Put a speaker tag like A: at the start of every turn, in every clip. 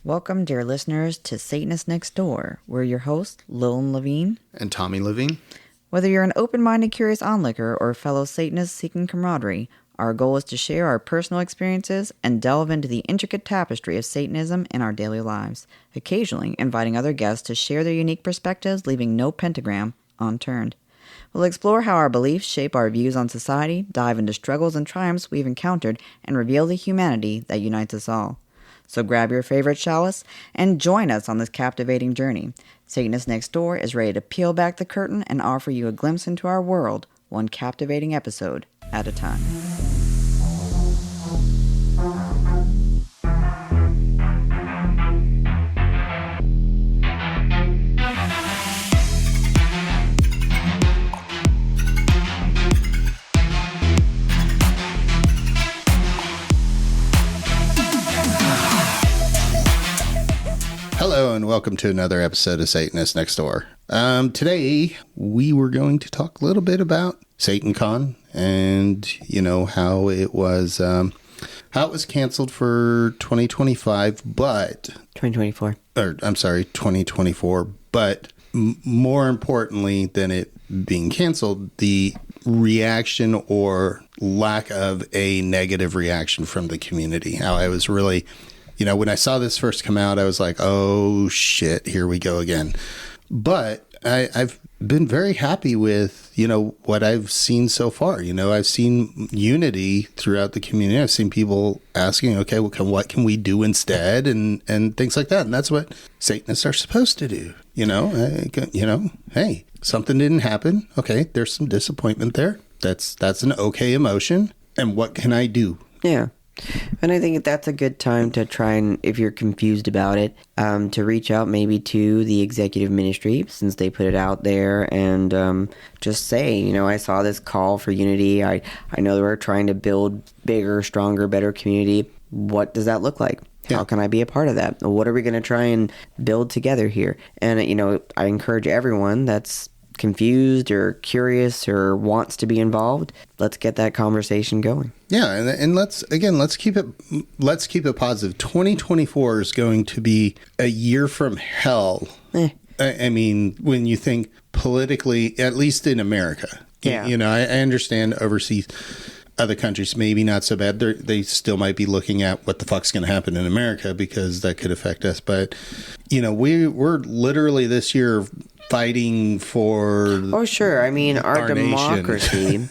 A: Welcome, dear listeners, to Satanists Nextdoor. We're your hosts, Lilin
B: and Tommy Levine.
A: Whether you're an open-minded, curious onlooker or a fellow Satanist seeking camaraderie, our goal is to share our personal experiences and delve into the intricate tapestry of Satanism in our daily lives, occasionally inviting other guests to share their unique perspectives, leaving no pentagram unturned. We'll explore how our beliefs shape our views on society, dive into struggles and triumphs we've encountered, and reveal the humanity that unites us all. So grab your favorite chalice and join us on this captivating journey. Satanists Nextdoor is ready to peel back the curtain and offer you a glimpse into our world, one captivating episode at a time.
B: Hello and welcome to another episode of Satanists Nextdoor. Today we were going to talk a little bit about SatanCon and how it was canceled for 2025, but
A: 2024.
B: Or I'm sorry, 2024. But more importantly than it being canceled, the reaction or lack of a negative reaction from the community. How I was really. When I saw this first come out, I was like, oh, shit, here we go again. But I've been very happy with, what I've seen so far. I've seen unity throughout the community. I've seen people asking, okay, well, what can we do instead? And things like that. And that's what Satanists are supposed to do. Hey, something didn't happen. Okay, there's some disappointment there. That's an okay emotion. And what can I do?
A: Yeah. And I think that's a good time to try and, if you're confused about it, to reach out maybe to the executive ministry, since they put it out there, and just say, I saw this call for unity. I know that we're trying to build bigger, stronger, better community. What does that look like? Yeah. How can I be a part of that? What are we going to try and build together here? And, I encourage everyone that's confused or curious or wants to be involved, let's get that conversation going.
B: Yeah, and let's keep it positive. 2024 is going to be a year from hell. I mean, when you think politically, at least in America.
A: Yeah.
B: I understand overseas, other countries maybe not so bad. They still might be looking at what the fuck's going to happen in America, because that could affect us. But we're literally this year fighting for
A: our democracy.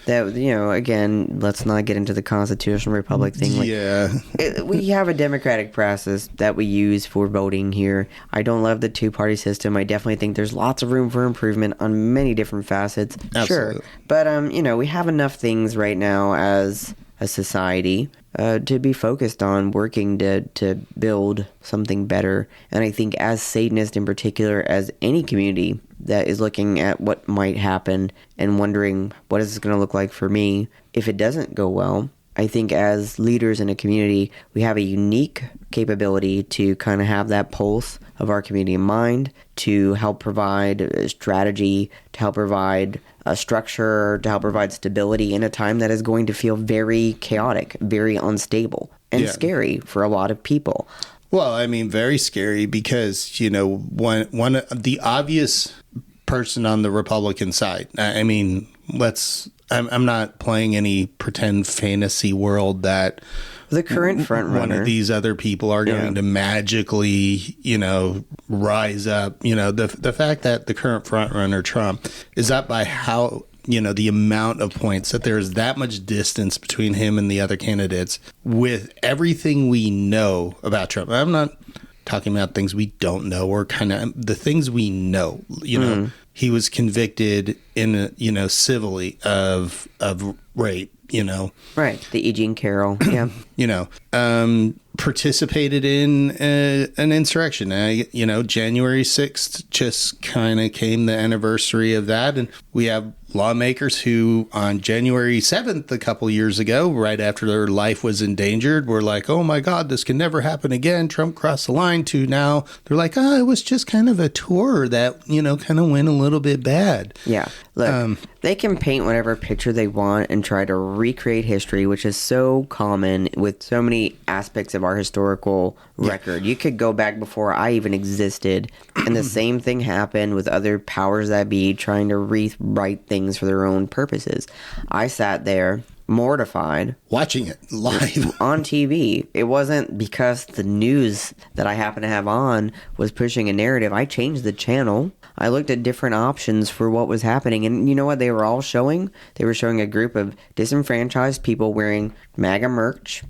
B: That,
A: again, let's not get into the constitutional republic thing. We have a democratic process that we use for voting here. I don't love the two-party system. I definitely think there's lots of room for improvement on many different facets.
B: Absolutely.
A: Sure. But, we have enough things right now as a society to be focused on working to build something better. And I think as Satanists in particular, as any community that is looking at what might happen and wondering, what is this going to look like for me if it doesn't go well? I think as leaders in a community, we have a unique capability to kind of have that pulse of our community in mind, to help provide a strategy, to help provide a structure, to help provide stability in a time that is going to feel very chaotic, very unstable, and scary for a lot of people.
B: Well, I mean, very scary because, one of the obvious person on the Republican side, I'm not playing any pretend fantasy world that
A: the current front runner,
B: one of these other people are going to magically, rise up. The fact that the current front runner, Trump, is up by how, the amount of points, that there's that much distance between him and the other candidates with everything we know about Trump. I'm not talking about things we don't know, or kind of the things we know. He was convicted in civilly of rape.
A: Right, the E. Jean Carroll.
B: Participated in an insurrection. January 6th just kind of came the anniversary of that, and we have lawmakers who on January 7th a couple years ago, right after their life was endangered, were like, oh my God, this can never happen again. Trump crossed the line, to now they're like, it was just kind of a tour that, kind of went a little bit bad.
A: Yeah. Look, They can paint whatever picture they want and try to recreate history, which is so common with so many aspects of our historical record. You could go back before I even existed, and the same thing happened with other powers that be trying to rewrite things for their own purposes. I sat there mortified
B: watching it live
A: on TV. It wasn't because the news that I happened to have on was pushing a narrative. I changed the channel. I looked at different options for what was happening, and you know what they were all showing? They were showing a group of disenfranchised people wearing MAGA merch,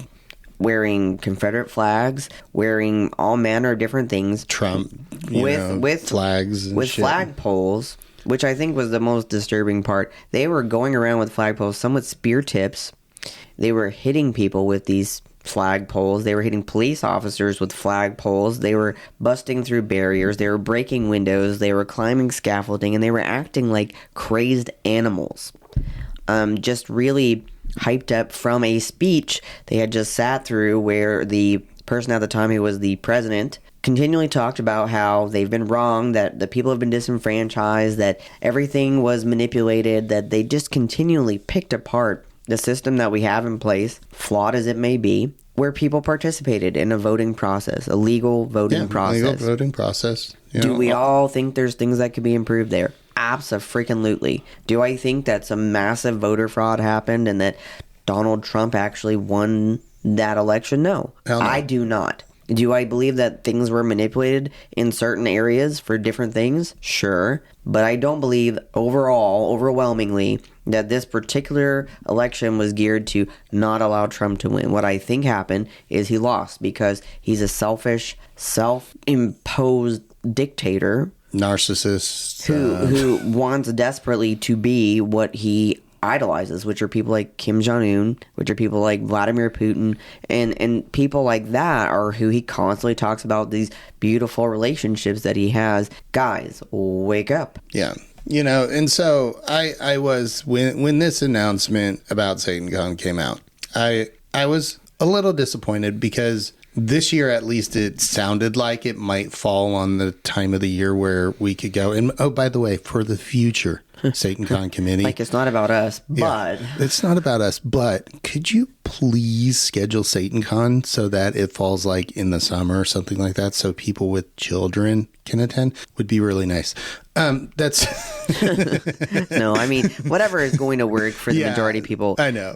A: wearing Confederate flags, wearing all manner of different things.
B: Trump,
A: with
B: flags and
A: with
B: shit.
A: flagpoles, which I think was the most disturbing part. They were going around with flagpoles, some with spear tips. They were hitting people with these flagpoles. They were hitting police officers with flagpoles. They were busting through barriers. They were breaking windows. They were climbing scaffolding, and they were acting like crazed animals. Just really hyped up from a speech they had just sat through where the person at the time who was the president continually talked about how they've been wrong, that the people have been disenfranchised, that everything was manipulated, that they just continually picked apart the system that we have in place, flawed as it may be, where people participated in a voting process, a legal voting process.
B: Legal voting process.
A: Do we all think there's things that could be improved there? Abso-freaking-lutely. Do I think that some massive voter fraud happened and that Donald Trump actually won that election? No.
B: Hell no.
A: I do not. Do I believe that things were manipulated in certain areas for different things? Sure. But I don't believe overall, overwhelmingly, that this particular election was geared to not allow Trump to win. What I think happened is he lost because he's a selfish, self-imposed dictator.
B: Narcissist.
A: Who wants desperately to be what he idolizes, which are people like Kim Jong-un, which are people like Vladimir Putin, and people like that are who he constantly talks about these beautiful relationships that he has. Guys, wake up.
B: Yeah. And so I was, when this announcement about SatanCon came out, I was a little disappointed because this year, at least, it sounded like it might fall on the time of the year where we could go. And, oh, by the way, for the future SatanCon committee.
A: Like, it's not about us, but...
B: Yeah, it's not about us, but could you please schedule SatanCon so that it falls, like, in the summer or something like that so people with children can attend? Would be really nice. That's...
A: No, I mean, whatever is going to work for the majority of people.
B: I know.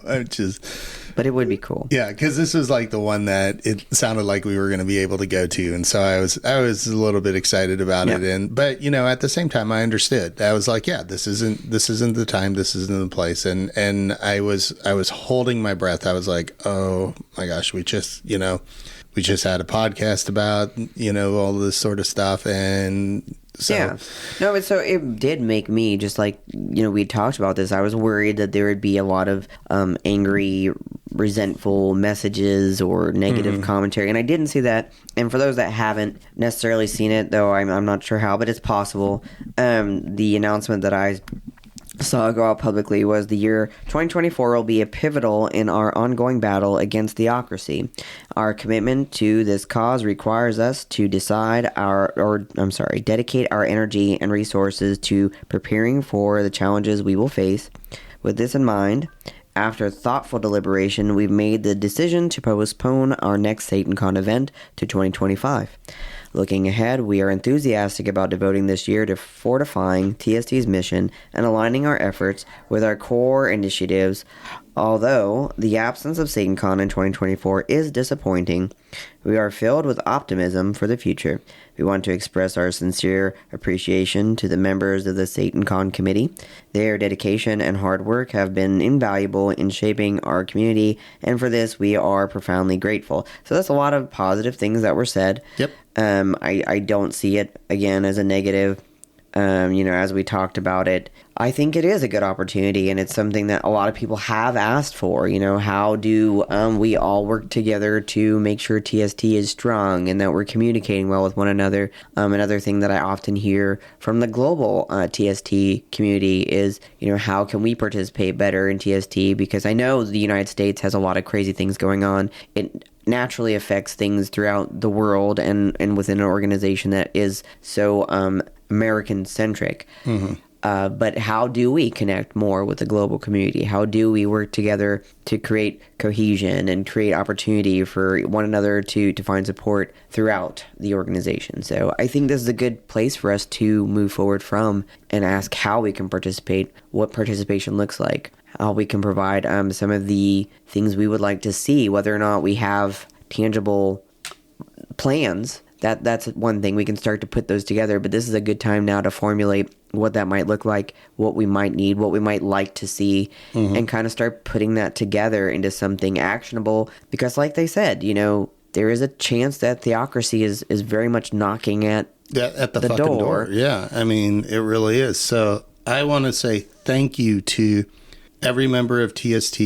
A: But it would be cool.
B: Yeah, because this was like the one that it sounded like we were going to be able to go to, and so I was a little bit excited about it. But at the same time, I understood. I was like, yeah, this isn't the time, this isn't the place, and I was holding my breath. I was like, oh my gosh, we just had a podcast about all this sort of stuff, and. So.
A: Yeah. No, so it did make me, just like, we talked about this, I was worried that there would be a lot of angry, resentful messages or negative commentary, and I didn't see that. And for those that haven't necessarily seen it, though I'm not sure how, but it's possible, the announcement that I saw go out publicly was the year 2024 will be a pivotal in our ongoing battle against theocracy. Our commitment to this cause requires us to dedicate our energy and resources to preparing for the challenges we will face. With this in mind, after thoughtful deliberation, we've made the decision to postpone our next SatanCon event to 2025. Looking ahead, we are enthusiastic about devoting this year to fortifying TST's mission and aligning our efforts with our core initiatives. Although the absence of SatanCon in 2024 is disappointing, we are filled with optimism for the future. We want to express our sincere appreciation to the members of the SatanCon committee. Their dedication and hard work have been invaluable in shaping our community, and for this we are profoundly grateful. So that's a lot of positive things that were said.
B: Yep.
A: I don't see it, again, as a negative. As we talked about it, I think it is a good opportunity, and it's something that a lot of people have asked for. How do we all work together to make sure TST is strong and that we're communicating well with one another? Another thing that I often hear from the global TST community is, how can we participate better in TST? Because I know the United States has a lot of crazy things going on. It naturally affects things throughout the world and within an organization that is so American-centric. But how do we connect more with the global community? How do we work together to create cohesion and create opportunity for one another to find support throughout the organization? So I think this is a good place for us to move forward from and ask how we can participate, what participation looks like, how we can provide some of the things we would like to see, whether or not we have tangible plans. That's one thing. We can start to put those together, but this is a good time now to formulate what that might look like, what we might need, what we might like to see, and kind of start putting that together into something actionable. Because like they said, there is a chance that theocracy is very much knocking at
B: the fucking
A: door.
B: Yeah, I mean, it really is. So I want to say thank you to every member of TST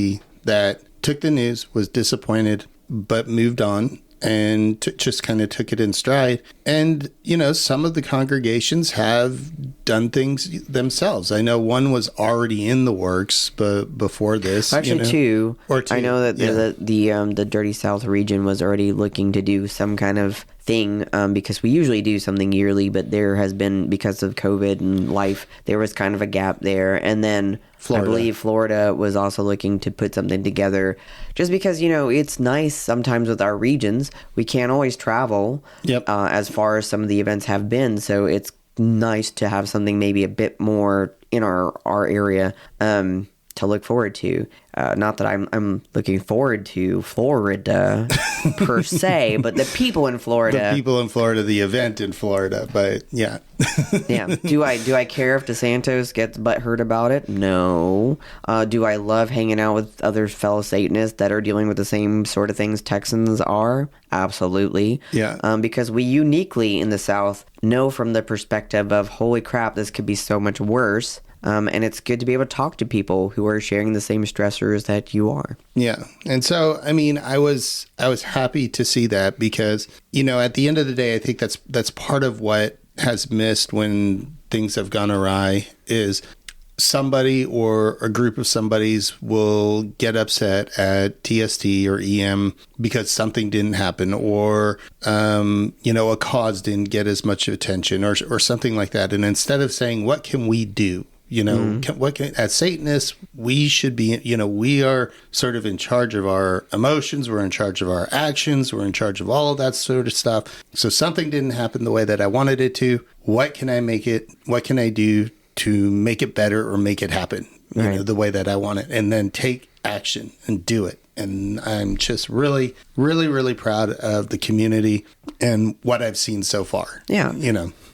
B: that took the news, was disappointed, but moved on and just kind of took it in stride. And, some of the congregations have done things themselves. I know one was already in the works before this.
A: Actually, two.
B: Or two.
A: I know that the Dirty South region was already looking to do some kind of thing, because we usually do something yearly, but there has been, because of COVID and life, there was kind of a gap there. And then Florida. I believe Florida was also looking to put something together, just because, it's nice sometimes with our regions. We can't always travel as far as some of the events have been. So it's nice to have something maybe a bit more in our area to look forward to. Not that I'm looking forward to Florida per se, but the people in Florida.
B: The people in Florida, the event in Florida, but yeah.
A: Yeah. Do I care if DeSantis gets butthurt about it? No. Do I love hanging out with other fellow Satanists that are dealing with the same sort of things Texans are? Absolutely.
B: Yeah.
A: Because we uniquely in the South know from the perspective of, holy crap, this could be so much worse. And it's good to be able to talk to people who are sharing the same stressors that you are.
B: Yeah. And so, I mean, I was happy to see that because, at the end of the day, I think that's part of what has missed when things have gone awry is somebody or a group of somebodies will get upset at TST or EM because something didn't happen or, a cause didn't get as much attention or something like that. And instead of saying, what can we do? As Satanists, we should be, we are sort of in charge of our emotions. We're in charge of our actions. We're in charge of all of that sort of stuff. So something didn't happen the way that I wanted it to. What can I do to make it better or make it happen, the way that I want it? And then take action and do it. And I'm just really, really, really proud of the community and what I've seen so far.
A: Yeah.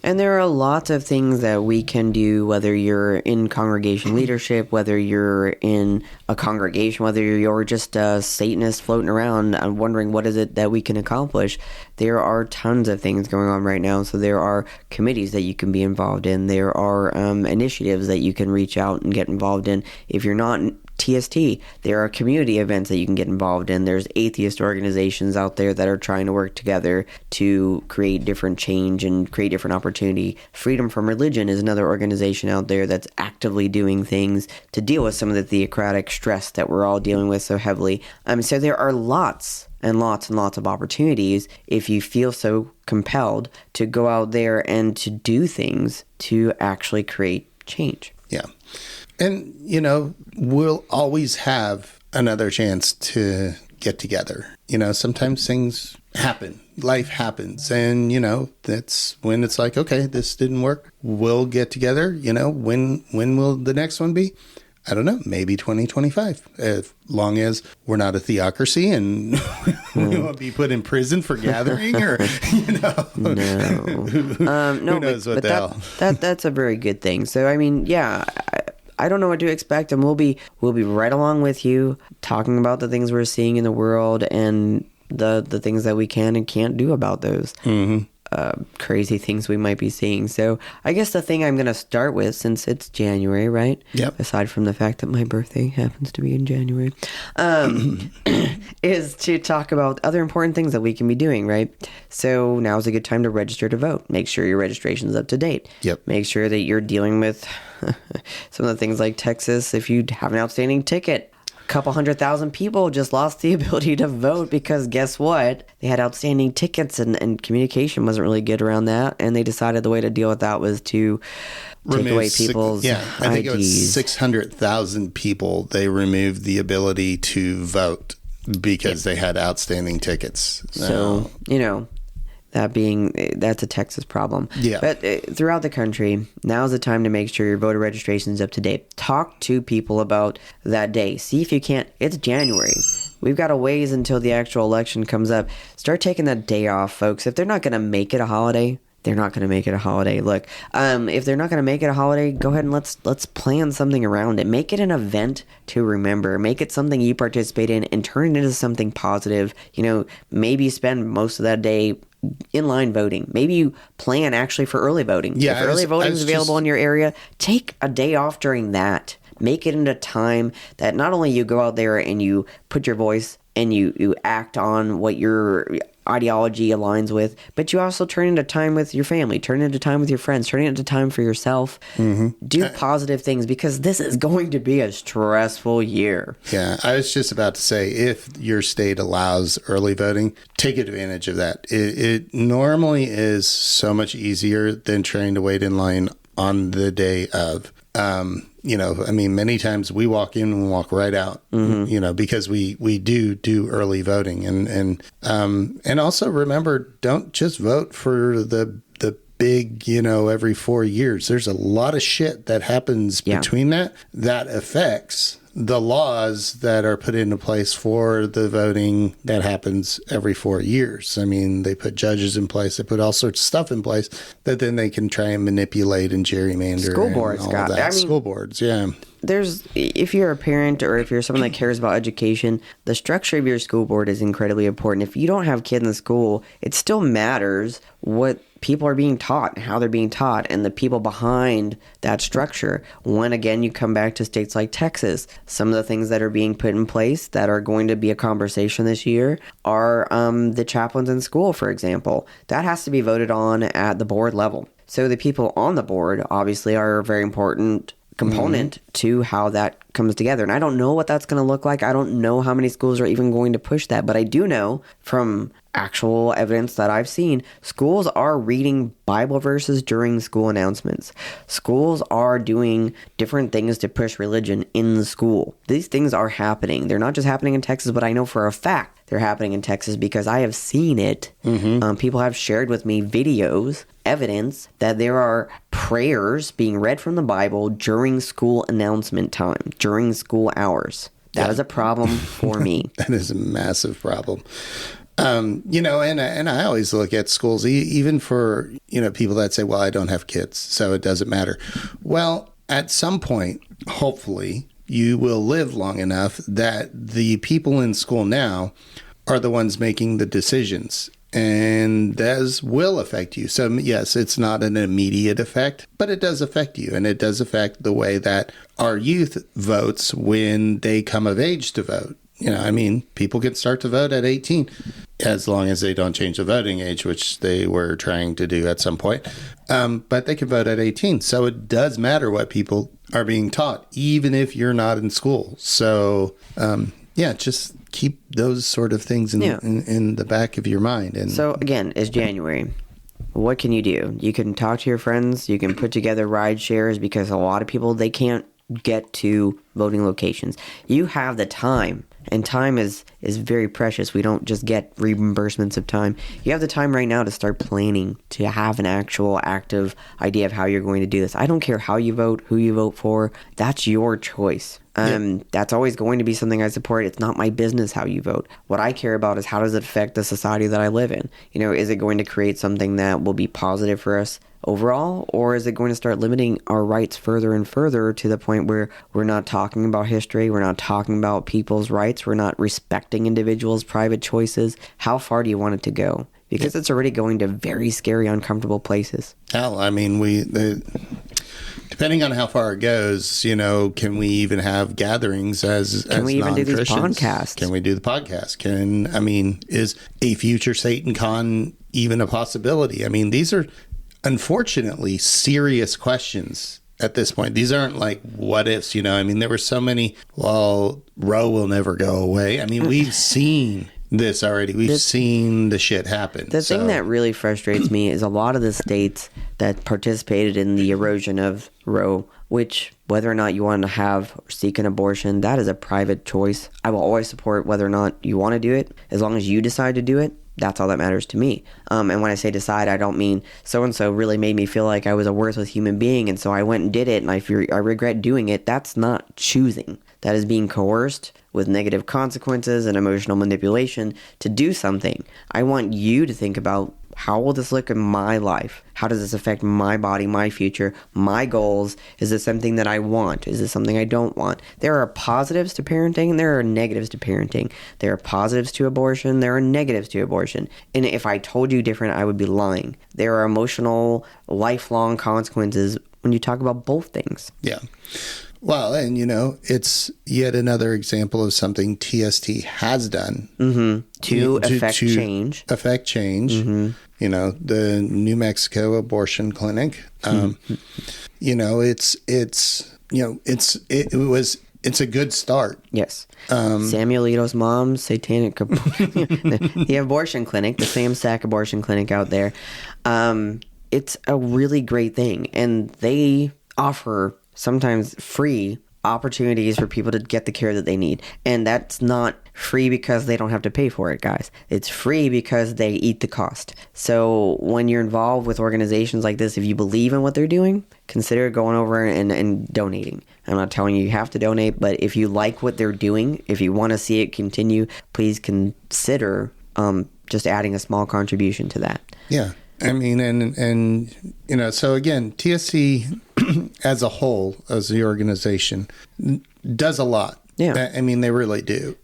A: And there are lots of things that we can do, whether you're in congregation leadership, whether you're in a congregation, whether you're just a Satanist floating around and wondering what is it that we can accomplish. There are tons of things going on right now. So there are committees that you can be involved in. There are initiatives that you can reach out and get involved in. If you're not TST, there are community events that you can get involved in. There's atheist organizations out there that are trying to work together to create different change and create different opportunity. Freedom from Religion is another organization out there that's actively doing things to deal with some of the theocratic stress that we're all dealing with so heavily. So there are lots and lots and lots of opportunities if you feel so compelled to go out there and to do things to actually create change.
B: Yeah. And, we'll always have another chance to get together. Sometimes things happen. Life happens. And, that's when it's like, okay, this didn't work. We'll get together. When will the next one be? I don't know, maybe 2025, as long as we're not a theocracy and we won't be put in prison for gathering or,
A: No.
B: Who knows what the hell.
A: That's a very good thing. So, I don't know what to expect, and we'll be right along with you, talking about the things we're seeing in the world and the things that we can and can't do about those crazy things we might be seeing. So I guess the thing I'm going to start with, since it's January, right?
B: Yep.
A: Aside from the fact that my birthday happens to be in January, is to talk about other important things that we can be doing, right? So now's a good time to register to vote. Make sure your registration is up to date.
B: Yep.
A: Make sure that you're dealing with some of the things like Texas. If you have an outstanding ticket, A couple 100,000 people just lost the ability to vote because guess what? They had outstanding tickets and communication wasn't really good around that. And they decided the way to deal with that was to take away people's
B: I think it was
A: IDs.
B: 600,000 people. They removed the ability to vote because they had outstanding tickets.
A: So, that's a Texas problem.
B: Yeah.
A: But throughout the country, now's the time to make sure your voter registration is up to date. Talk to people about that day. See if you can't. It's January. We've got a ways until the actual election comes up. Start taking that day off, folks. If they're not going to make it a holiday, they're not going to make it a holiday. Look, if they're not going to make it a holiday, go ahead and let's plan something around it. Make it an event to remember. Make it something you participate in and turn it into something positive. Maybe spend most of that day in-line voting. Maybe you plan actually for early voting.
B: Yeah,
A: if early voting is available in your area, take a day off during that. Make it into time that not only you go out there and you put your voice and you act on what your ideology aligns with, but you also turn into time with your family, turn into time with your friends, turn into time for yourself. Do positive things because this is going to be a stressful year.
B: Yeah, I was just about to say, if your state allows early voting, take advantage of that. It normally is so much easier than trying to wait in line on the day of. Many times we walk in and walk right out, because we do early voting. And also remember, don't just vote for the big, every 4 years. There's a lot of shit that happens between that affects the laws that are put into place for the voting that happens every 4 years. I mean, they put judges in place, they put all sorts of stuff in place that then they can try and manipulate and gerrymander.
A: School boards,
B: and all that. School boards, yeah.
A: If you're a parent or if you're someone that cares about education, the structure of your school board is incredibly important. If you don't have kids in school, it still matters what people are being taught and how they're being taught and the people behind that structure. When, again, you come back to states like Texas, some of the things that are being put in place that are going to be a conversation this year are the chaplains in school, for example. That has to be voted on at the board level. So the people on the board obviously are a very important component to how that comes together. And I don't know what that's going to look like. I don't know how many schools are even going to push that. But I do know from actual evidence that I've seen, schools are reading Bible verses during school announcements. Schools are doing different things to push religion in the school. These things are happening. They're not just happening in Texas, but I know for a fact they're happening in Texas because I have seen it. People have shared with me videos, evidence that there are prayers being read from the Bible during school announcement time, during school hours. That is a problem for me.
B: That is a massive problem. And I always look at schools, even for, people that say, well, I don't have kids, so it doesn't matter. Well, at some point, hopefully, you will live long enough that the people in school now are the ones making the decisions. And those will affect you. So, yes, it's not an immediate effect, but it does affect you. And it does affect the way that our youth votes when they come of age to vote. People can start to vote at 18 as long as they don't change the voting age, which they were trying to do at some point. But they can vote at 18. So it does matter what people are being taught, even if you're not in school. So, just keep those sort of things in the back of your mind. And
A: so, again, it's January. What can you do? You can talk to your friends. You can put together ride shares because a lot of people, they can't get to voting locations. You have the time. And time is very precious. We don't just get reimbursements of time. You have the time right now to start planning, to have an actual active idea of how you're going to do this. I don't care how you vote, who you vote for. That's your choice. That's always going to be something I support. It's not my business how you vote. What I care about is how does it affect the society that I live in? Is it going to create something that will be positive for us overall, or is it going to start limiting our rights further and further to the point where we're not talking about history, we're not talking about people's rights, we're not respecting individuals' private choices? How far do you want it to go? Because it's already going to very scary, uncomfortable places.
B: Hell, depending on how far it goes, can we even have gatherings as
A: Can we even do these podcasts?
B: Can we do the podcast? Is a future SatanCon even a possibility? These are unfortunately serious questions at this point. These aren't like what ifs, you know. I mean, there were so many, well, Roe will never go away. I mean, we've seen this already. We've seen the shit happen.
A: The thing that really frustrates me is a lot of the states that participated in the erosion of Roe, which whether or not you want to have or seek an abortion, that is a private choice. I will always support whether or not you want to do it. As long as you decide to do it, that's all that matters to me. And when I say decide, I don't mean so-and-so really made me feel like I was a worthless human being, and so I went and did it, and I regret doing it. That's not choosing. That is being coerced with negative consequences and emotional manipulation to do something. I want you to think about, how will this look in my life? How does this affect my body, my future, my goals? Is this something that I want? Is this something I don't want? There are positives to parenting and there are negatives to parenting. There are positives to abortion. There are negatives to abortion. And if I told you different, I would be lying. There are emotional, lifelong consequences when you talk about both things.
B: Yeah. Well, and you know, it's yet another example of something TST has done
A: to affect change.
B: Affect change. You know, the New Mexico abortion clinic. You know, it's a good start.
A: Yes. Samuelito's mom's Satanic the abortion clinic, the SAMSAC abortion clinic out there. It's a really great thing, and they offer sometimes free opportunities for people to get the care that they need. And that's not free because they don't have to pay for it, guys. It's free because they eat the cost. So when you're involved with organizations like this, if you believe in what they're doing, consider going over and donating. I'm not telling you have to donate, but if you like what they're doing, if you want to see it continue, please consider just adding a small contribution to that.
B: Yeah. I mean, and you know, so again, TSC as a whole, as the organization, does a lot.
A: Yeah.
B: I mean, they really do.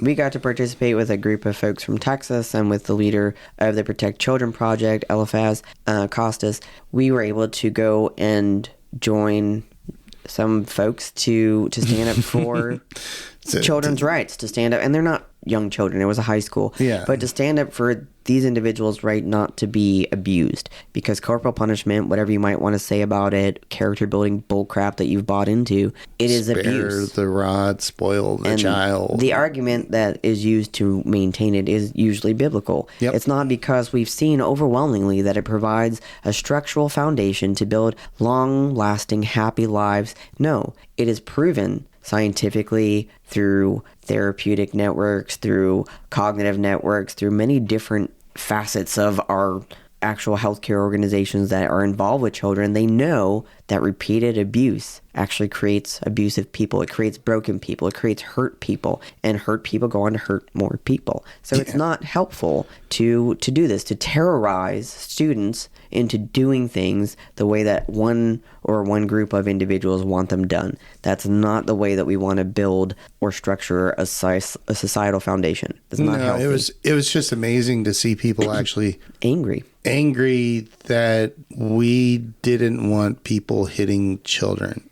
A: We got to participate with a group of folks from Texas and with the leader of the Protect Children Project, Eliphaz Costas. We were able to go and join some folks to stand up for children's rights, to stand up. And they're not young children. It was a high school.
B: Yeah.
A: But to stand up for these individuals' right not to be abused, because corporal punishment, whatever you might want to say about it, character building bullcrap that you've bought into, it is abuse.
B: Spare the rod, spoil the child.
A: The argument that is used to maintain it is usually biblical.
B: Yep.
A: It's not because we've seen overwhelmingly that it provides a structural foundation to build long-lasting, happy lives. No, it is proven scientifically through therapeutic networks, through cognitive networks, through many different facets of our actual healthcare organizations that are involved with children. They know that repeated abuse actually creates abusive people. It creates broken people. It creates hurt people, and hurt people go on to hurt more people. So it's not helpful to do this, to terrorize students into doing things the way that one group of individuals want them done. That's not the way that we want to build or structure a societal foundation. It's not healthy.
B: It was just amazing to see people actually
A: angry
B: that we didn't want people hitting children.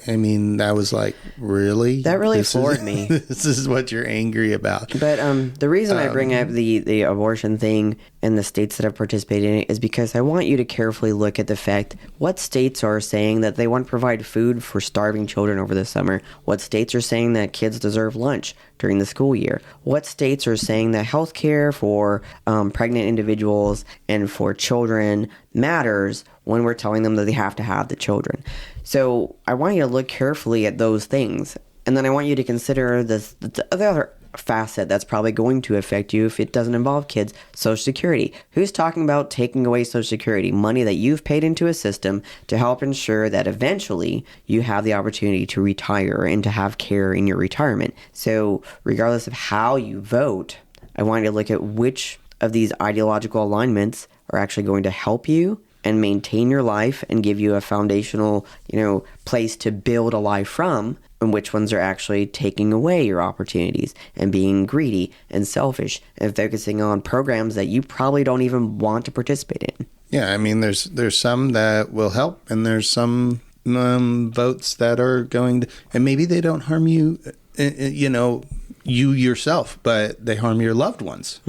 B: I mean, that was like, really?
A: That really floored me.
B: This is what you're angry about.
A: But the reason I bring up the abortion thing and the states that have participated in it is because I want you to carefully look at the fact what states are saying that they want to provide food for starving children over the summer. What states are saying that kids deserve lunch during the school year. What states are saying that health care for pregnant individuals and for children matters when we're telling them that they have to have the children. So I want you to look carefully at those things. And then I want you to consider the other facet that's probably going to affect you if it doesn't involve kids, Social Security. Who's talking about taking away Social Security? Money that you've paid into a system to help ensure that eventually you have the opportunity to retire and to have care in your retirement. So regardless of how you vote, I want you to look at which of these ideological alignments are actually going to help you and maintain your life and give you a foundational, place to build a life from, and which ones are actually taking away your opportunities and being greedy and selfish and focusing on programs that you probably don't even want to participate in.
B: Yeah, I mean, there's some that will help, and there's some votes that are going to, and maybe they don't harm you, you yourself, but they harm your loved ones.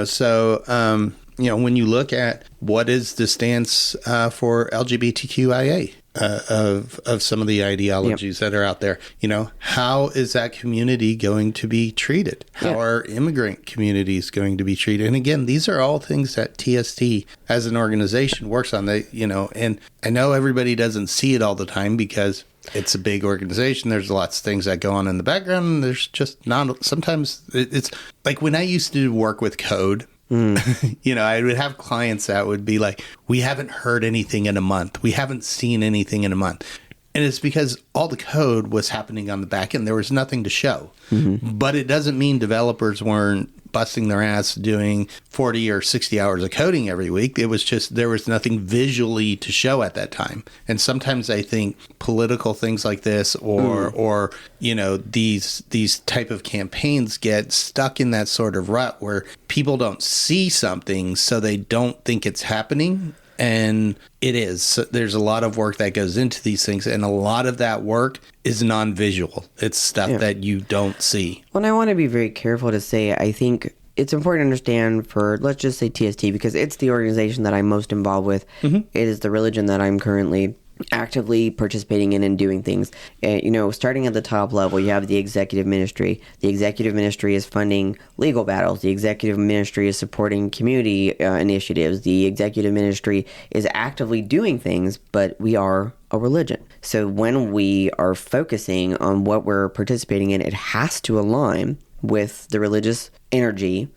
B: So when you look at what is the stance for LGBTQIA, of some of the ideologies that are out there. You know, how is that community going to be treated? How are immigrant communities going to be treated? And again, these are all things that TST as an organization works on. They, you know, and I know everybody doesn't see it all the time because it's a big organization. There's lots of things that go on in the background. And there's just not, sometimes it's like when I used to work with code, you know, I would have clients that would be like, we haven't heard anything in a month. We haven't seen anything in a month. And it's because all the code was happening on the back end. There was nothing to show. But it doesn't mean developers weren't busting their ass doing 40 or 60 hours of coding every week. It was just there was nothing visually to show at that time. And sometimes I think political things like this or you know, these type of campaigns get stuck in that sort of rut where people don't see something, so they don't think it's happening. And it is. So there's a lot of work that goes into these things, and a lot of that work is non-visual. It's stuff that you don't see.
A: Well, and I want to be very careful to say, I think it's important to understand for, let's just say TST, because it's the organization that I'm most involved with. It is the religion that I'm currently actively participating in and doing things. You know, starting at the top level, you have the executive ministry. The executive ministry is funding legal battles. The executive ministry is supporting community initiatives. The executive ministry is actively doing things, but we are a religion. So when we are focusing on what we're participating in, it has to align with the religious energy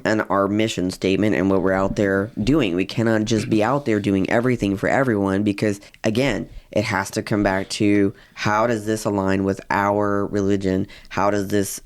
A: and our mission statement and what we're out there doing. We cannot just be out there doing everything for everyone because, again, it has to come back to how does this align with our religion? How does this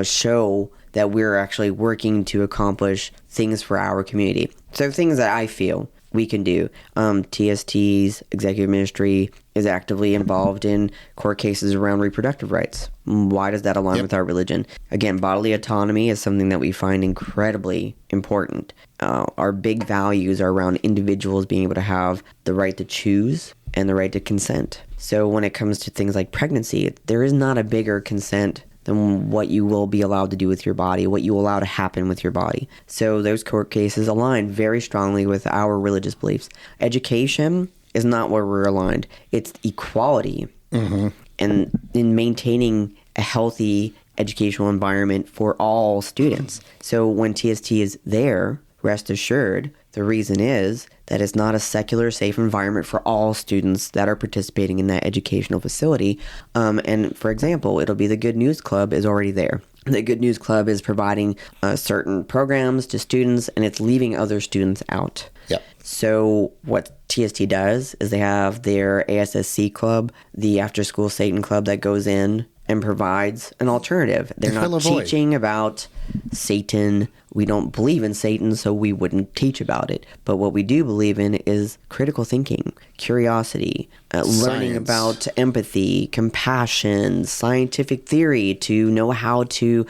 A: show that we're actually working to accomplish things for our community? So things that I feel we can do. TST's executive ministry is actively involved in court cases around reproductive rights. Why does that align with our religion? Again, bodily autonomy is something that we find incredibly important. Our big values are around individuals being able to have the right to choose and the right to consent. So when it comes to things like pregnancy, there is not a bigger consent than what you will be allowed to do with your body, what you allow to happen with your body. So those court cases align very strongly with our religious beliefs. Education is not where we're aligned. It's equality and in maintaining a healthy educational environment for all students. So when TST is there, rest assured, the reason is that it's not a secular, safe environment for all students that are participating in that educational facility. And for example, it'll be the Good News Club is already there. The Good News Club is providing certain programs to students, and it's leaving other students out.
B: Yep.
A: So what TST does is they have their ASSC club, the After School Satan Club, that goes in and provides an alternative. They're not teaching about Satan. We don't believe in Satan, so we wouldn't teach about it. But what we do believe in is critical thinking, curiosity, learning about empathy, compassion, scientific theory to know how to,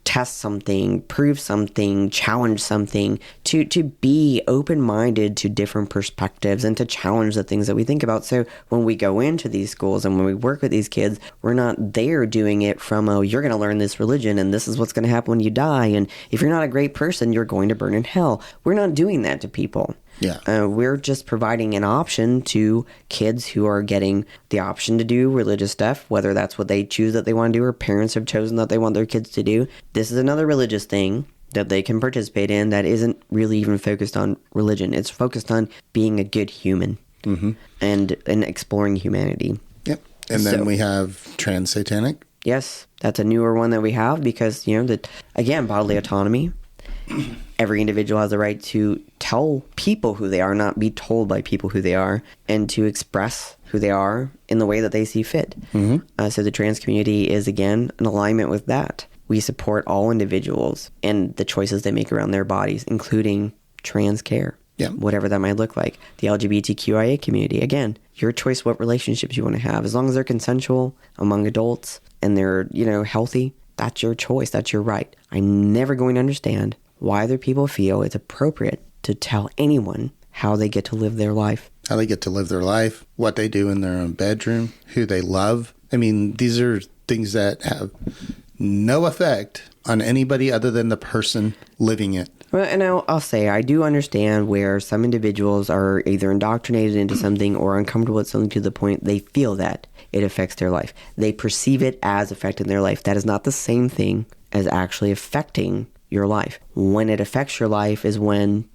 A: test something, prove something, challenge something, to be open-minded to different perspectives and to challenge the things that we think about. So when we go into these schools and when we work with these kids, we're not there doing it from, you're going to learn this religion and this is what's going to happen when you die. And if you're not a great person, you're going to burn in hell. We're not doing that to people. Yeah. We're just providing an option to kids who are getting the option to do religious stuff, whether that's what they choose that they want to do or parents have chosen that they want their kids to do. This is another religious thing that they can participate in that isn't really even focused on religion. It's focused on being a good human and exploring humanity.
B: Yep. And then we have trans Satanic.
A: Yes, that's a newer one that we have because, again, bodily autonomy. Every individual has the right to tell people who they are, not be told by people who they are, and to express who they are in the way that they see fit. So the trans community is, again, in alignment with that. We support all individuals and the choices they make around their bodies, including trans care, whatever that might look like. The LGBTQIA community, again, your choice what relationships you want to have. As long as they're consensual among adults and they're, healthy, that's your choice. That's your right. I'm never going to understand why other people feel it's appropriate to tell anyone how they get to live their life.
B: How they get to live their life, what they do in their own bedroom, who they love. I mean, these are things that have no effect on anybody other than the person living it.
A: Well, and I'll say, I do understand where some individuals are either indoctrinated into something or uncomfortable with something to the point they feel that it affects their life. They perceive it as affecting their life. That is not the same thing as actually affecting your life. When it affects your life is when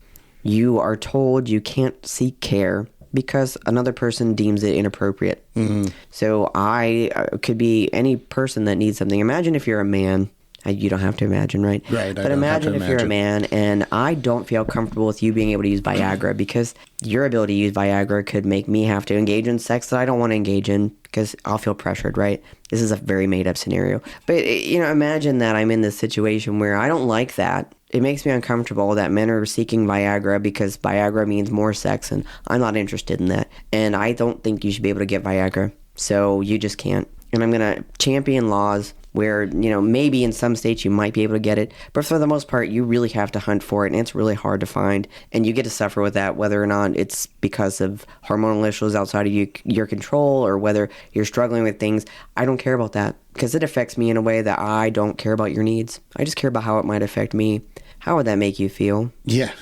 A: you are told you can't seek care because another person deems it inappropriate. Mm-hmm. So I could be any person that needs something. Imagine if you're a man. You don't have to imagine, right?
B: Right.
A: But imagine if you're a man and I don't feel comfortable with you being able to use Viagra because your ability to use Viagra could make me have to engage in sex that I don't want to engage in because I'll feel pressured, right? This is a very made-up scenario. But, imagine that I'm in this situation where I don't like that. It makes me uncomfortable that men are seeking Viagra because Viagra means more sex and I'm not interested in that. And I don't think you should be able to get Viagra. So you just can't. And I'm going to champion laws where, maybe in some states you might be able to get it. But for the most part, you really have to hunt for it, and it's really hard to find. And you get to suffer with that, whether or not it's because of hormonal issues outside of your control or whether you're struggling with things. I don't care about that because it affects me in a way that I don't care about your needs. I just care about how it might affect me. How would that make you feel?
B: Yeah.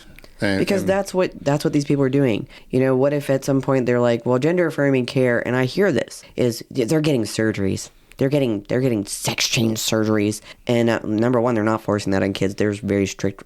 A: Because that's what these people are doing. What if at some point they're like, well, gender affirming care, and I hear this, is they're getting surgeries. They're getting sex change surgeries. And number one, they're not forcing that on kids. There's very strict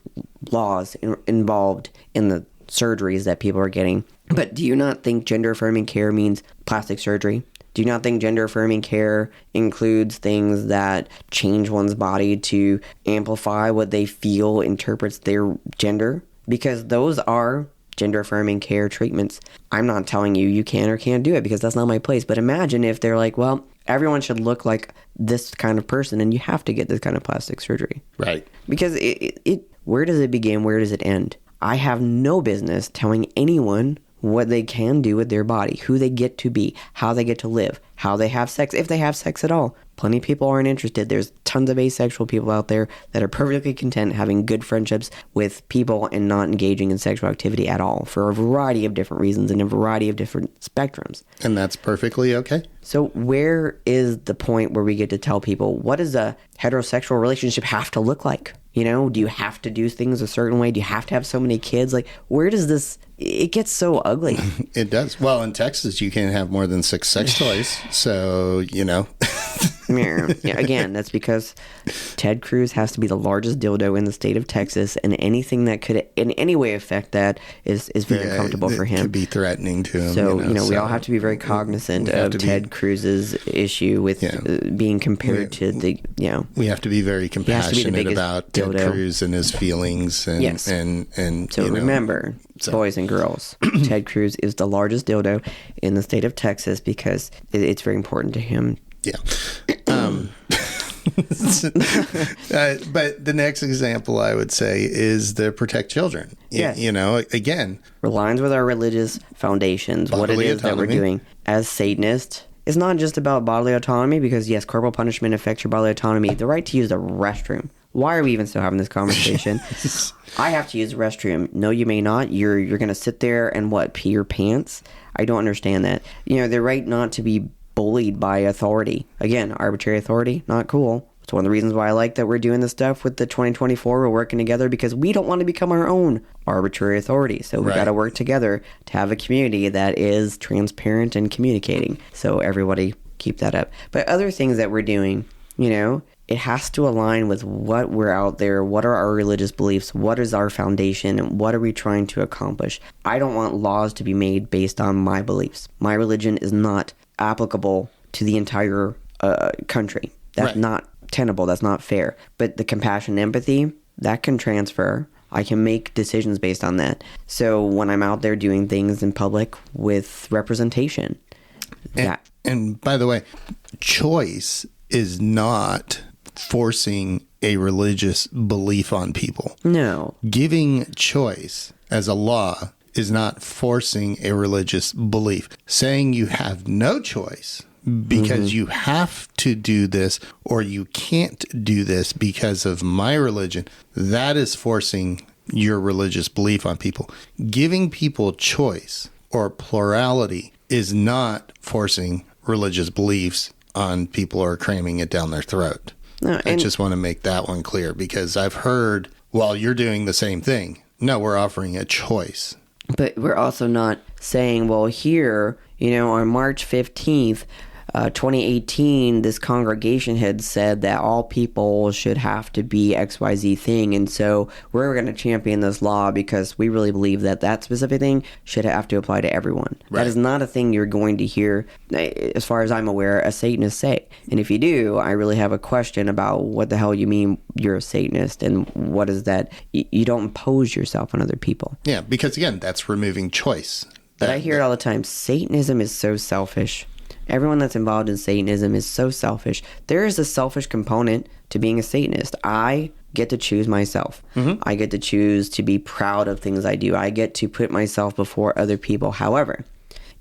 A: laws involved in the surgeries that people are getting. But do you not think gender affirming care means plastic surgery? Do you not think gender affirming care includes things that change one's body to amplify what they feel interprets their gender? Because those are gender affirming care treatments. I'm not telling you can or can't do it because that's not my place. But imagine if they're like, well, everyone should look like this kind of person and you have to get this kind of plastic surgery.
B: Right.
A: Because where does it begin? Where does it end? I have no business telling anyone what they can do with their body, who they get to be, how they get to live, how they have sex, if they have sex at all. Plenty of people aren't interested. There's tons of asexual people out there that are perfectly content having good friendships with people and not engaging in sexual activity at all for a variety of different reasons and a variety of different spectrums.
B: And that's perfectly okay.
A: So where is the point where we get to tell people, what does a heterosexual relationship have to look like? Do you have to do things a certain way? Do you have to have so many kids? Like, where does this... It gets so ugly.
B: It does. Well, in Texas, you can't have more than 6 sex toys. So,
A: Yeah, again, that's because Ted Cruz has to be the largest dildo in the state of Texas, and anything that could in any way affect that is very uncomfortable for him.
B: It could be threatening to him.
A: So, we all have to be very cognizant of Ted Cruz's issue with being compared to the,
B: We have to be very compassionate about Ted Cruz and his feelings. And,
A: yes.
B: And
A: so remember, boys and girls, Ted Cruz is the largest dildo in the state of Texas because it's very important to him.
B: Yeah. But the next example I would say is the protect children.
A: Yes.
B: Again,
A: aligns with our religious foundations, what it is
B: autonomy.
A: That we're doing. As Satanists, it's not just about bodily autonomy because, yes, corporal punishment affects your bodily autonomy. The right to use the restroom. Why are we even still having this conversation? I have to use the restroom. No, you may not. You're going to sit there and pee your pants? I don't understand that. The right not to be bullied by authority. Again, arbitrary authority, not cool. It's one of the reasons why I like that we're doing this stuff with the 2024. We're working together because we don't want to become our own arbitrary authority. So we got to work together to have a community that is transparent and communicating. So everybody keep that up. But other things that we're doing, it has to align with what we're out there, what are our religious beliefs, what is our foundation, and what are we trying to accomplish. I don't want laws to be made based on my beliefs. My religion is not applicable to the entire country. That's not tenable. That's not fair. But the compassion and empathy, that can transfer. I can make decisions based on that. So when I'm out there doing things in public with representation.
B: And by the way, choice is not forcing a religious belief on people.
A: No.
B: Giving choice as a law is not forcing a religious belief. Saying you have no choice because you have to do this or you can't do this because of my religion, that is forcing your religious belief on people. Giving people choice or plurality is not forcing religious beliefs on people or cramming it down their throat.
A: No,
B: I just want to make that one clear because I've heard well, you're doing the same thing. No, we're offering a choice.
A: But we're also not saying, well, here, on March 15th, 2018, this congregation had said that all people should have to be XYZ thing. And so we're going to champion this law because we really believe that that specific thing should have to apply to everyone. Right. That is not a thing you're going to hear, as far as I'm aware, a Satanist say. And if you do, I really have a question about what the hell you mean you're a Satanist and what is that? You don't impose yourself on other people.
B: Yeah, because again, that's removing choice.
A: But I hear it all the time. Satanism is so selfish. Everyone that's involved in Satanism is so selfish. There is a selfish component to being a Satanist. I get to choose myself. Mm-hmm. I get to choose to be proud of things I do. I get to put myself before other people. However,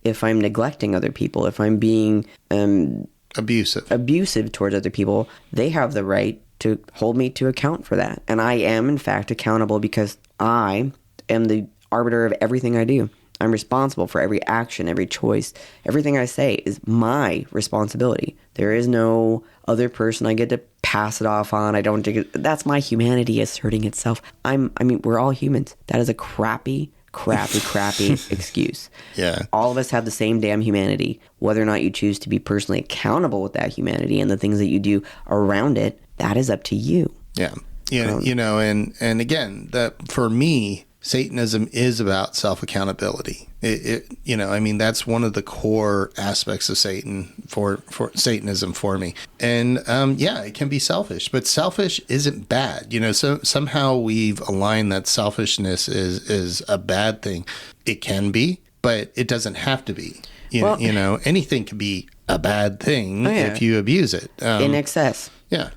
A: if I'm neglecting other people, if I'm being abusive towards other people, they have the right to hold me to account for that. And I am, in fact, accountable because I am the arbiter of everything I do. I'm responsible for every action, every choice. Everything I say is my responsibility. There is no other person I get to pass it off on. That's my humanity asserting itself. We're all humans. That is a crappy excuse.
B: Yeah.
A: All of us have the same damn humanity. Whether or not you choose to be personally accountable with that humanity and the things that you do around it, that is up to you.
B: Yeah. And again, that for me, Satanism is about self-accountability. That's one of the core aspects of Satan for Satanism for me. And it can be selfish, but selfish isn't bad. So somehow we've aligned that selfishness is a bad thing. It can be, but it doesn't have to be. Anything can be a bad thing if you abuse it
A: in excess.
B: Yeah.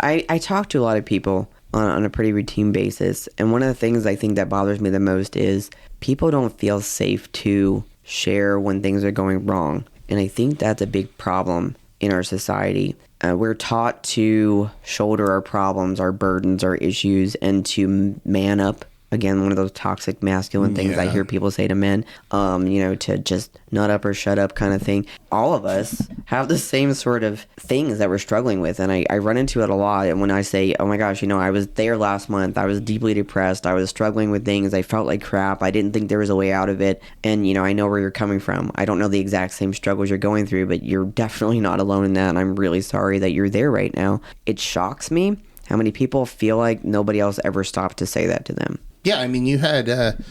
A: I talk to a lot of people on a pretty routine basis. And one of the things I think that bothers me the most is people don't feel safe to share when things are going wrong. And I think that's a big problem in our society. We're taught to shoulder our problems, our burdens, our issues, and to man up. Again, one of those toxic masculine things I hear people say to men, to just nut up or shut up kind of thing. All of us have the same sort of things that we're struggling with. And I run into it a lot. And when I say, oh my gosh, I was there last month. I was deeply depressed. I was struggling with things. I felt like crap. I didn't think there was a way out of it. And, I know where you're coming from. I don't know the exact same struggles you're going through, but you're definitely not alone in that. And I'm really sorry that you're there right now. It shocks me how many people feel like nobody else ever stopped to say that to them.
B: Yeah, you had an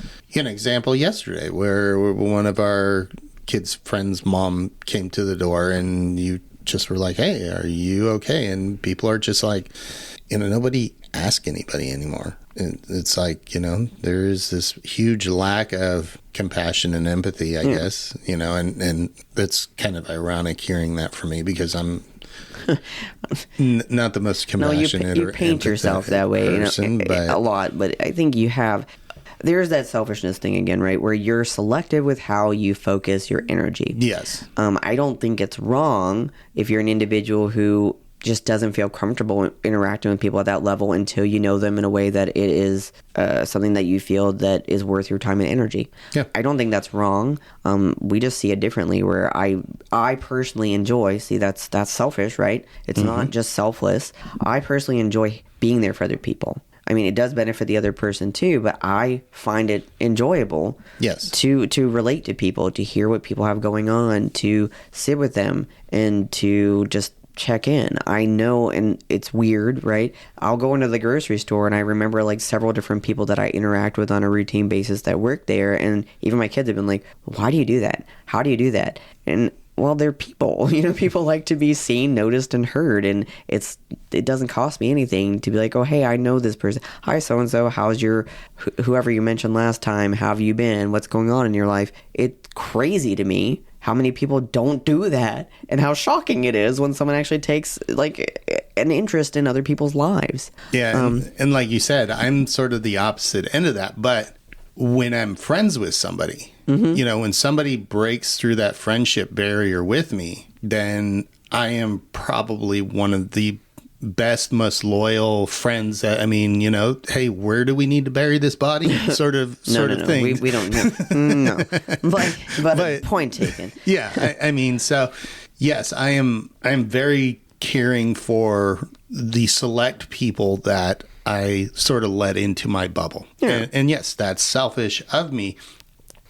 B: example yesterday where one of our kids' friends' mom came to the door and you just were like, hey, are you okay? And people are just like, nobody asks anybody anymore. It's like, there is this huge lack of compassion and empathy, I guess, and it's kind of ironic hearing that from me because I'm not the most compassionate.
A: You paint yourself that way person, a lot, but I think there's that selfishness thing again, right? Where you're selective with how you focus your energy.
B: Yes.
A: I don't think it's wrong if you're an individual who just doesn't feel comfortable interacting with people at that level until you know them in a way that it is something that you feel that is worth your time and energy.
B: Yeah.
A: I don't think that's wrong. We just see it differently where I personally enjoy, that's selfish, right? It's not just selfless. I personally enjoy being there for other people. It does benefit the other person too, but I find it enjoyable to relate to people, to hear what people have going on, to sit with them, and to just check in. I know, and it's weird, right? I'll go into the grocery store and I remember like several different people that I interact with on a routine basis that work there, and even my kids have been like, why do you do that? How do you do that? And well, they're people. People like to be seen, noticed, and heard, and it doesn't cost me anything to be like, oh, hey, I know this person. Hi, so-and-so, how's your, whoever you mentioned last time, how have you been? What's going on in your life? It's crazy to me how many people don't do that, and how shocking it is when someone actually takes like an interest in other people's lives.
B: Yeah, and like you said, I'm sort of the opposite end of that, but when I'm friends with somebody, when somebody breaks through that friendship barrier with me, then I am probably one of the best, most loyal friends that, hey, where do we need to bury this body? Sort of thing.
A: We don't know. No. But point taken.
B: Yeah. So yes, I'm very caring for the select people that I sort of let into my bubble.
A: Yeah.
B: And yes, that's selfish of me,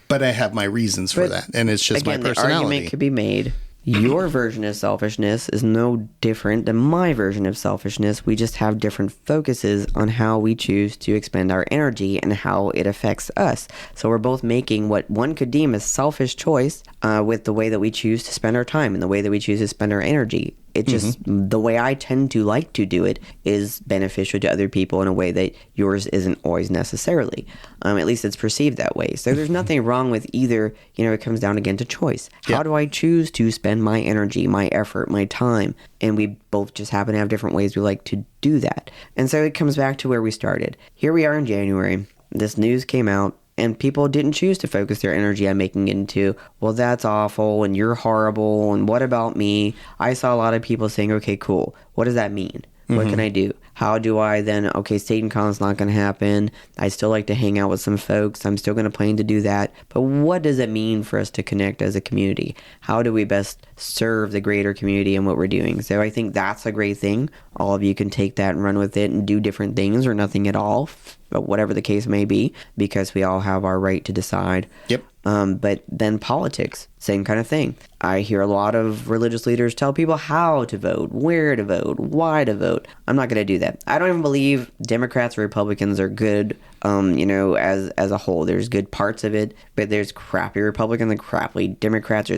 B: but I have my reasons for that. And it's just
A: again,
B: my personality.
A: The argument could be made. Your version of selfishness is no different than my version of selfishness. We just have different focuses on how we choose to expend our energy and how it affects us. So we're both making what one could deem a selfish choice with the way that we choose to spend our time and the way that we choose to spend our energy. It just, the way I tend to like to do it is beneficial to other people in a way that yours isn't always necessarily. At least it's perceived that way. So there's nothing wrong with either. It comes down again to choice. How do I choose to spend my energy, my effort, my time? And we both just happen to have different ways we like to do that. And so it comes back to where we started. Here we are in January. This news came out. And people didn't choose to focus their energy on making it into, well, that's awful, and you're horrible, and what about me? I saw a lot of people saying, okay, cool. What does that mean? What can I do? How do I then, okay, SatanCon's not going to happen. I still like to hang out with some folks. I'm still going to plan to do that. But what does it mean for us to connect as a community? How do we best serve the greater community and what we're doing? So I think that's a great thing. All of you can take that and run with it and do different things or nothing at all, but whatever the case may be, because we all have our right to decide.
B: Yep.
A: But then politics, same kind of thing. I hear a lot of religious leaders tell people how to vote, where to vote, why to vote. I'm not going to do that. I don't even believe Democrats or Republicans are good, as a whole. There's good parts of it, but there's crappy Republicans and crappy Democrats.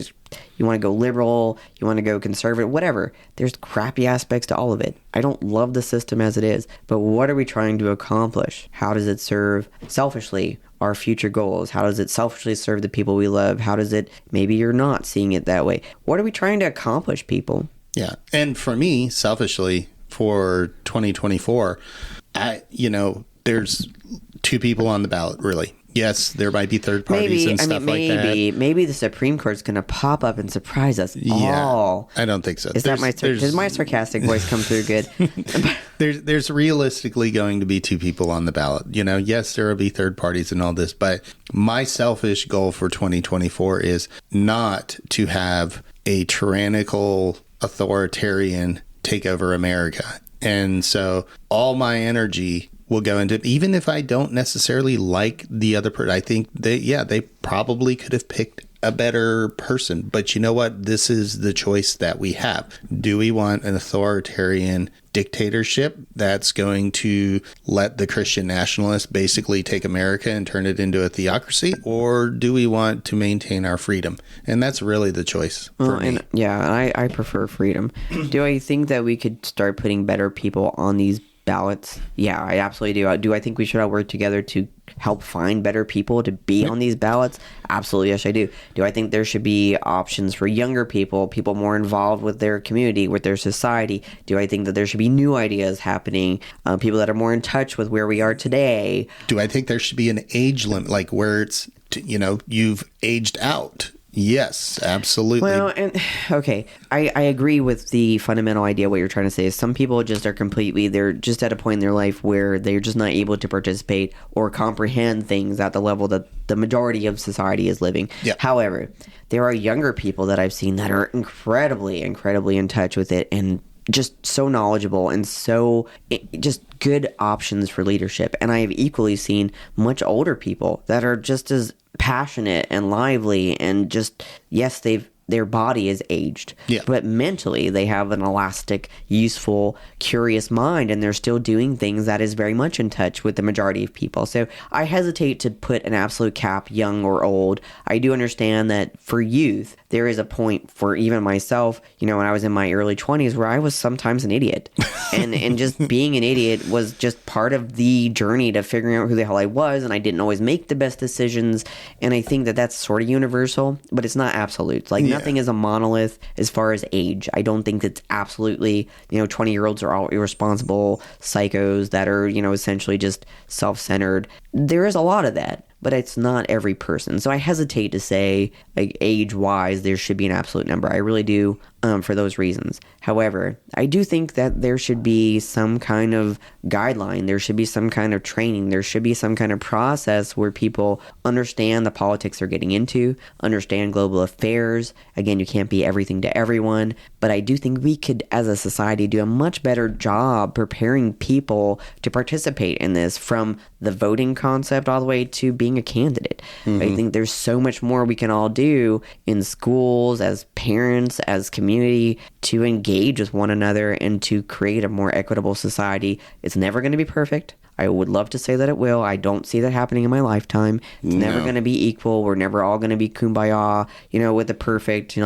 A: You want to go liberal, you want to go conservative, whatever. There's crappy aspects to all of it. I don't love the system as it is, but what are we trying to accomplish? How does it serve selfishly our future goals? How does it selfishly serve the people we love? How does it, maybe you're not seeing it that way. What are we trying to accomplish, people?
B: Yeah. And for me, selfishly, for 2024, there's two people on the ballot, really. Yes, there might be third parties and stuff like that.
A: Maybe the Supreme Court's going to pop up and surprise us all.
B: I don't think so.
A: Does my sarcastic voice come through good?
B: There's realistically going to be two people on the ballot. Yes, there will be third parties and all this, but my selfish goal for 2024 is not to have a tyrannical authoritarian take over America. And so all my energy will go into, even if I don't necessarily like the other person, I think they probably could have picked a better person. But you know what? This is the choice that we have. Do we want an authoritarian dictatorship that's going to let the Christian nationalists basically take America and turn it into a theocracy? Or do we want to maintain our freedom? And that's really the choice for me.
A: I prefer freedom. Do I think that we could start putting better people on these ballots? Yeah, I absolutely do. Do I think we should all work together to help find better people to be on these ballots? Absolutely, yes, I do. Do I think there should be options for younger people more involved with their community, with their society? Do I think that there should be new ideas happening, people that are more in touch with where we are today?
B: Do I think there should be an age limit, like where it's, you've aged out? Yes, absolutely.
A: Well, okay, I agree with the fundamental idea. What you're trying to say is some people just are they're just at a point in their life where they're just not able to participate or comprehend things at the level that the majority of society is living.
B: Yep.
A: However, there are younger people that I've seen that are incredibly, incredibly in touch with it and just so knowledgeable and so just good options for leadership. And I have equally seen much older people that are just as passionate and lively and just, yes, their body is aged, but mentally they have an elastic, useful, curious mind, and they're still doing things that is very much in touch with the majority of people. So I hesitate to put an absolute cap, young or old. I do understand that for youth, there is a point for even myself, when I was in my early 20s, where I was sometimes an idiot. And just being an idiot was just part of the journey to figuring out who the hell I was, and I didn't always make the best decisions. And I think that that's sort of universal, but it's not absolute. Nothing is a monolith as far as age. I don't think it's absolutely, 20-year-olds are all irresponsible psychos that are, essentially just self-centered. There is a lot of that, but it's not every person. So I hesitate to say, age-wise, there should be an absolute number. I really do. for those reasons. However, I do think that there should be some kind of guideline. There should be some kind of training. There should be some kind of process where people understand the politics they're getting into, understand global affairs. Again, you can't be everything to everyone, but I do think we could, as a society, do a much better job preparing people to participate in this, from the voting concept all the way to being a candidate. I think there's so much more we can all do in schools, as parents, as community, to engage with one another and to create a more equitable society. It's never going to be perfect. I would love to say that it will. I don't see that happening in my lifetime. It's never going to be equal. We're never all going to be kumbaya, with the perfect,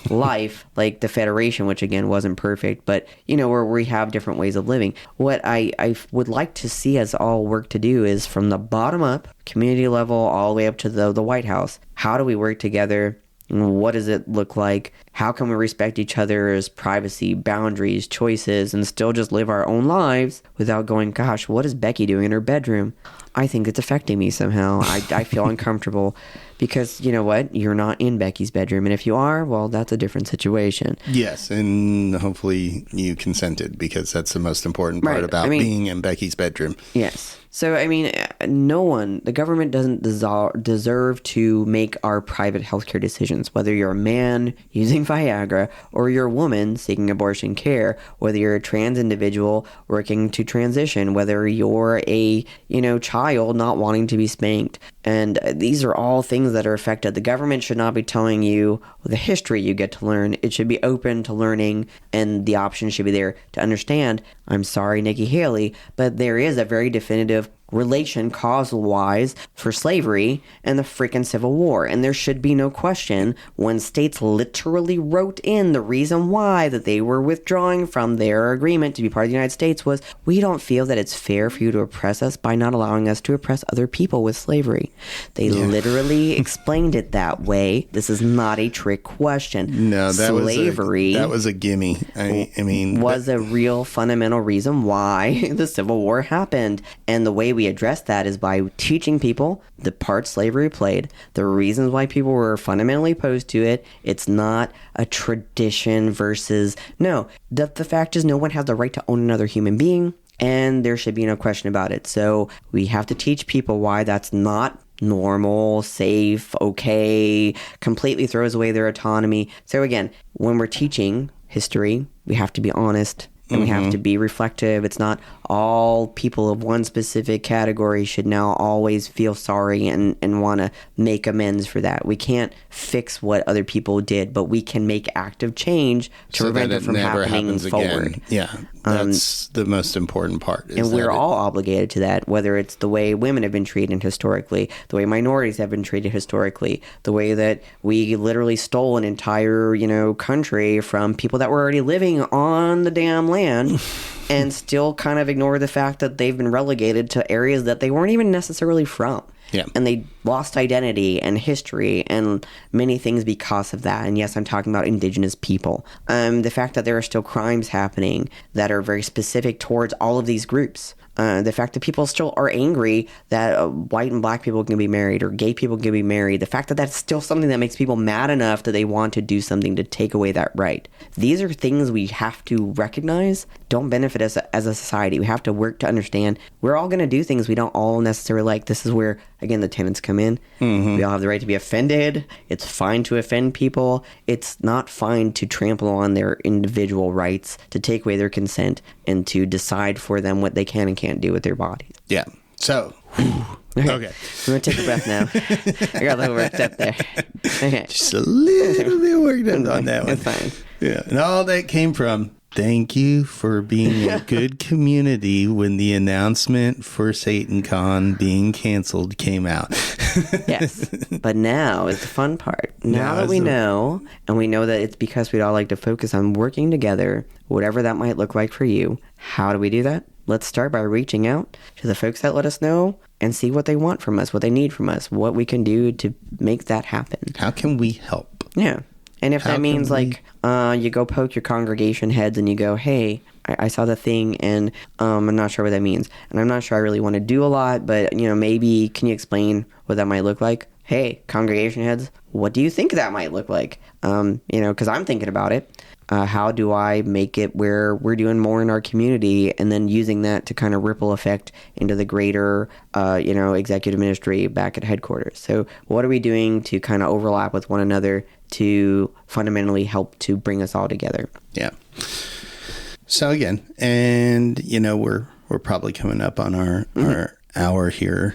A: life, like the Federation, which again wasn't perfect, but, where we have different ways of living. What I would like to see us all work to do is from the bottom up, community level, all the way up to the White House. How do we work together? What does it look like? How can we respect each other's privacy, boundaries, choices, and still just live our own lives without going, gosh, what is Becky doing in her bedroom? I think it's affecting me somehow. I feel uncomfortable because, you know what? You're not in Becky's bedroom. And if you are, well, that's a different situation.
B: Yes, and hopefully you consented, because that's the most important part about being in Becky's bedroom.
A: Yes. So, the government doesn't deserve to make our private healthcare decisions, whether you're a man using Viagra or you're a woman seeking abortion care, whether you're a trans individual working to transition, whether you're a, child not wanting to be spanked. And these are all things that are affected. The government should not be telling you the history you get to learn. It should be open to learning, and the option should be there to understand. I'm sorry, Nikki Haley, but there is a very definitive relation causal-wise for slavery and the freaking Civil War. And there should be no question when states literally wrote in the reason why that they were withdrawing from their agreement to be part of the United States was, we don't feel that it's fair for you to oppress us by not allowing us to oppress other people with slavery. They literally explained it that way. This is not a trick question.
B: No,
A: slavery
B: was a gimme.
A: Was a real fundamental reason why the Civil War happened. And the way we address that is by teaching people the part slavery played, the reasons why people were fundamentally opposed to it. It's not a tradition versus... No, the fact is no one has the right to own another human being, and there should be no question about it. So we have to teach people why that's not normal, safe, okay, completely throws away their autonomy. So again, when we're teaching history, we have to be honest. And we have to be reflective. It's not all people of one specific category should now always feel sorry and want to make amends for that. We can't fix what other people did, but we can make active change to prevent it from happening forward.
B: Again. Yeah, that's the most important part.
A: And we're all obligated to that, whether it's the way women have been treated historically, the way minorities have been treated historically, the way that we literally stole an entire, country from people that were already living on the damn land and still kind of ignore the fact that they've been relegated to areas that they weren't even necessarily from.
B: Yeah.
A: And they lost identity and history and many things because of that. And yes, I'm talking about indigenous people. The fact that there are still crimes happening that are very specific towards all of these groups. The fact that people still are angry that white and black people can be married or gay people can be married. The fact that that's still something that makes people mad enough that they want to do something to take away that right. These are things we have to recognize don't benefit us as a society. We have to work to understand we're all going to do things we don't all necessarily like. This is where, again, the tenets come in. We all have the right to be offended. It's fine to offend people. It's not fine to trample on their individual rights, to take away their consent, and to decide for them what they can and can't do with their bodies.
B: Yeah. So, okay.
A: I'm going to take a breath now. I got a little worked up there. Okay.
B: Just a little bit worked up on that one.
A: It's fine.
B: Yeah. And all that came from, thank you for being a good community when the announcement for SatanCon being canceled came out.
A: Yes. But now is the fun part. Now that we know, and we know that it's because we'd all like to focus on working together, whatever that might look like for you. How do we do that? Let's start by reaching out to the folks that let us know and see what they want from us, what they need from us, what we can do to make that happen.
B: How can we help?
A: Yeah. And if that means you go poke your congregation heads and you go, hey, I saw the thing and I'm not sure what that means. And I'm not sure I really want to do a lot, but maybe can you explain what that might look like? hey, congregation heads, what do you think that might look like? Because I'm thinking about it. How do I make it where we're doing more in our community, and then using that to kind of ripple effect into the greater, executive ministry back at headquarters? So what are we doing to kind of overlap with one another to fundamentally help to bring us all together?
B: Yeah. So again, and we're probably coming up on our hour here.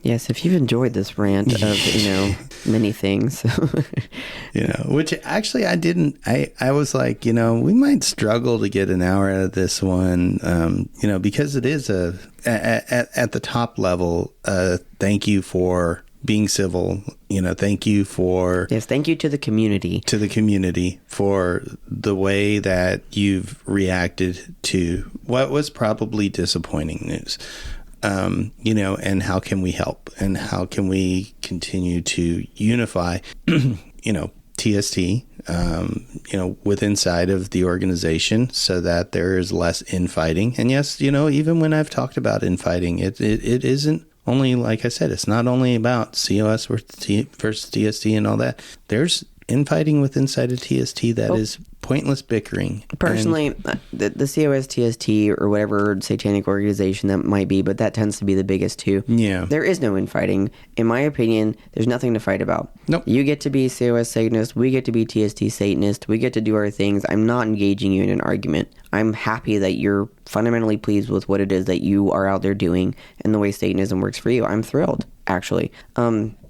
A: Yes, if you've enjoyed this rant of many things,
B: which actually I didn't. I was like, we might struggle to get an hour out of this one, because it is at the top level. Thank you for being civil. Thank you for
A: thank you to the community
B: for the way that you've reacted to what was probably disappointing news. And how can we help, and how can we continue to unify, TST, with inside of the organization, so that there is less infighting. And yes, even when I've talked about infighting, it isn't only, like I said, it's not only about COS versus TST and all that. There's infighting with inside of TST that is pointless bickering.
A: Personally, the COS, TST, or whatever satanic organization that might be, but that tends to be the biggest too.
B: Yeah.
A: There is no infighting. In my opinion, there's nothing to fight about.
B: Nope.
A: You get to be COS Satanist, we get to be TST Satanist, we get to do our things. I'm not engaging you in an argument. I'm happy that you're fundamentally pleased with what it is that you are out there doing and the way Satanism works for you. I'm thrilled, actually.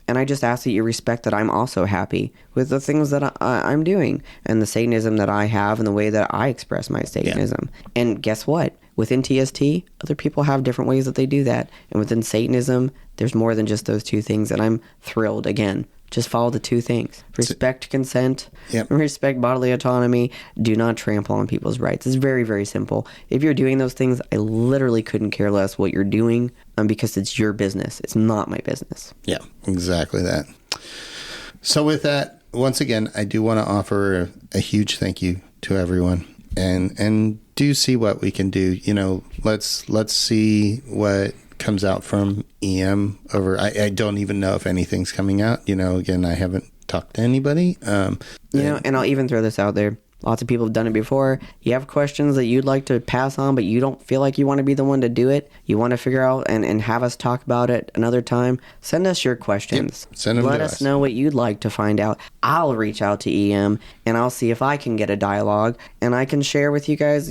A: And I just ask that you respect that I'm also happy with the things that I'm doing and the Satanism that I have and the way that I express my Satanism. Yeah. And guess what? Within TST, other people have different ways that they do that. And within Satanism, there's more than just those two things. And I'm thrilled, again. Just follow the two things. Respect consent, respect bodily autonomy. Do not trample on people's rights. It's very, very simple. If you're doing those things, I literally couldn't care less what you're doing because it's your business. It's not my business.
B: Yeah, exactly that. So with that, once again, I do want to offer a huge thank you to everyone. And do see what we can do. Let's see what comes out from EM over. I don't even know if anything's coming out. Again, I haven't talked to anybody.
A: And I'll even throw this out there. Lots of people have done it before. You have questions that you'd like to pass on, but you don't feel like you want to be the one to do it. You want to figure out and have us talk about it another time. Send us your questions.
B: Yep. Send them
A: Let
B: to
A: us know what you'd like to find out. I'll reach out to EM and I'll see if I can get a dialogue and I can share with you guys,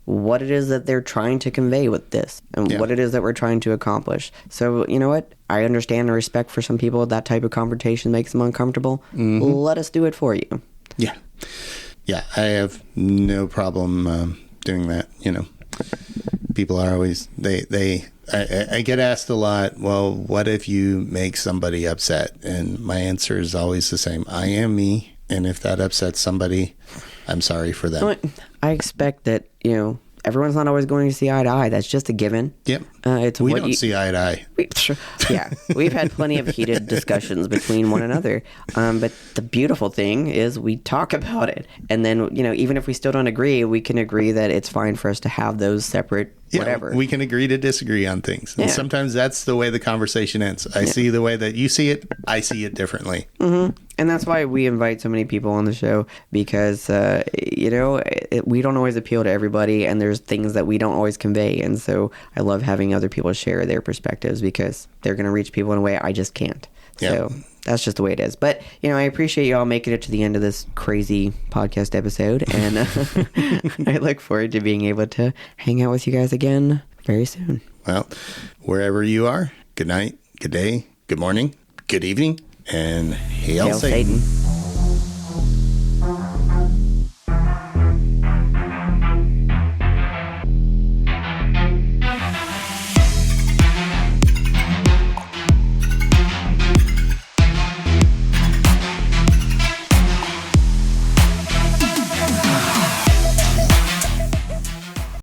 A: what it is that they're trying to convey with this and what it is that we're trying to accomplish. So, you know what? I understand and respect for some people that type of confrontation makes them uncomfortable. Mm-hmm. Let us do it for you.
B: Yeah. Yeah, I have no problem doing that. People are always, I get asked a lot, well, what if you make somebody upset? And my answer is always the same. I am me, and if that upsets somebody, I'm sorry for them.
A: I expect that, everyone's not always going to see eye to eye. That's just a given.
B: Yep. We don't see eye to eye.
A: We've had plenty of heated discussions between one another. But the beautiful thing is we talk about it. And then, even if we still don't agree, we can agree that it's fine for us to have those separate whatever.
B: We can agree to disagree on things. And sometimes that's the way the conversation ends. I see the way that you see it. I see it differently.
A: Mm-hmm. And that's why we invite so many people on the show because, we don't always appeal to everybody and there's things that we don't always convey. And so I love having other people share their perspectives because they're going to reach people in a way I just can't. So that's just the way it is. But, I appreciate you all making it to the end of this crazy podcast episode. And I look forward to being able to hang out with you guys again very soon.
B: Well, wherever you are, good night, good day, good morning, good evening, and hail Satan.